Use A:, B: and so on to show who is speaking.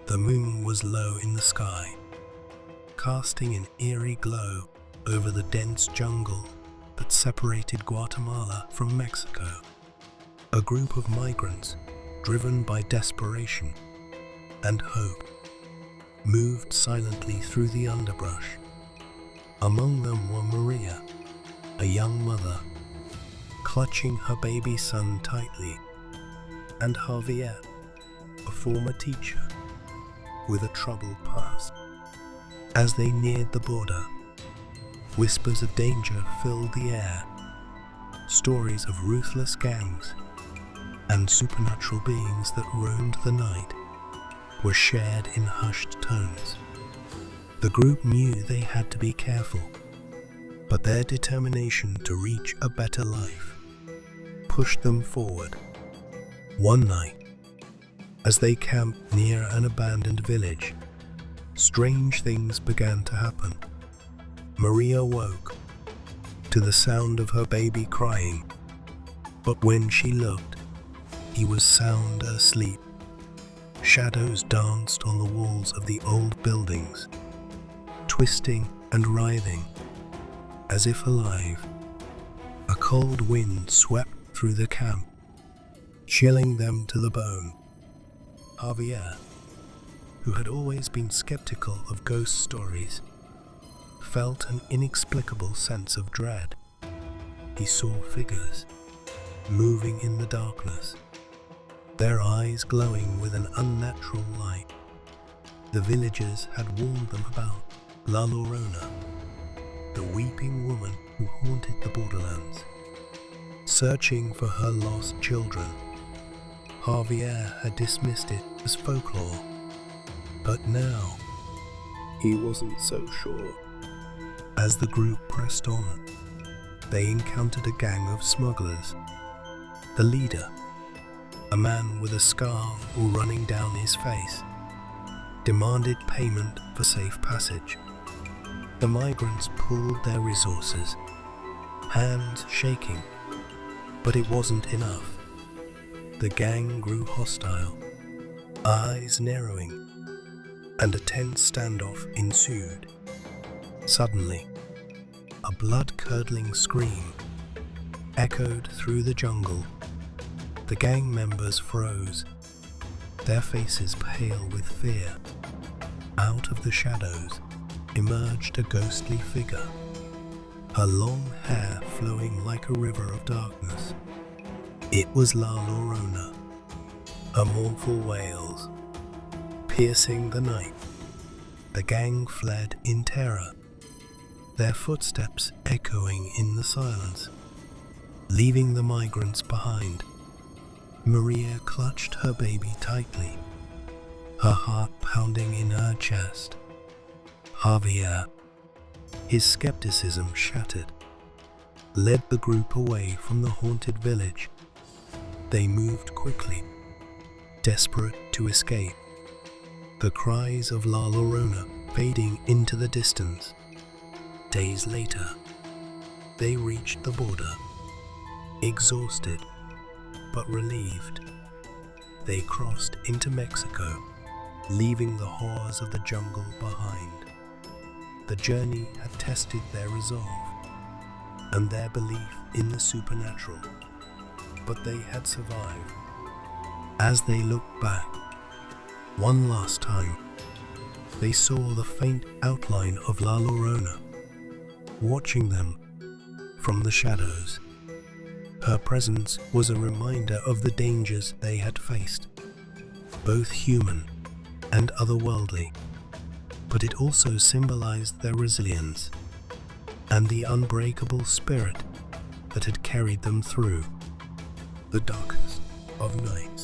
A: The moon was low in the sky, casting an eerie glow over the dense jungle that separated Guatemala from Mexico. A group of migrants, driven by desperation and hope, moved silently through the underbrush. Among them were Maria, a young mother, clutching her baby son tightly, and Javier, a former teacher with a troubled past. As they neared the border, whispers of danger filled the air. Stories of ruthless gangs and supernatural beings that roamed the night were shared in hushed tones. The group knew they had to be careful, but their determination to reach a better life pushed them forward. One night, as they camped near an abandoned village, strange things began to happen. Maria woke to the sound of her baby crying, but when she looked, he was sound asleep. Shadows danced on the walls of the old buildings, twisting and writhing as if alive. A cold wind swept through the camp, chilling them to the bone. Javier, who had always been skeptical of ghost stories, felt an inexplicable sense of dread. He saw figures moving in the darkness, their eyes glowing with an unnatural light. The villagers had warned them about La Llorona, the weeping woman who haunted the borderlands, searching for her lost children. Javier had dismissed it as folklore, but now he wasn't so sure. As the group pressed on, they encountered a gang of smugglers. The leader, a man with a scar running down his face, demanded payment for safe passage. The migrants pooled their resources, hands shaking, but it wasn't enough. The gang grew hostile, eyes narrowing, and a tense standoff ensued. Suddenly, a blood-curdling scream echoed through the jungle. The gang members froze, their faces pale with fear. Out of the shadows emerged a ghostly figure, her long hair flowing like a river of darkness. It was La Llorona, her mournful wails piercing the night. The gang fled in terror, their footsteps echoing in the silence, leaving the migrants behind. Maria clutched her baby tightly, her heart pounding in her chest. Javier, his skepticism shattered, led the group away from the haunted village. They moved quickly, desperate to escape, the cries of La Llorona fading into the distance. Days later, they reached the border, exhausted but relieved. They crossed into Mexico, leaving the horrors of the jungle behind. The journey had tested their resolve and their belief in the supernatural, but they had survived. As they looked back, one last time, they saw the faint outline of La Llorona, watching them from the shadows. Her presence was a reminder of the dangers they had faced, both human and otherworldly, but it also symbolized their resilience and the unbreakable spirit that had carried them through the darkest of night.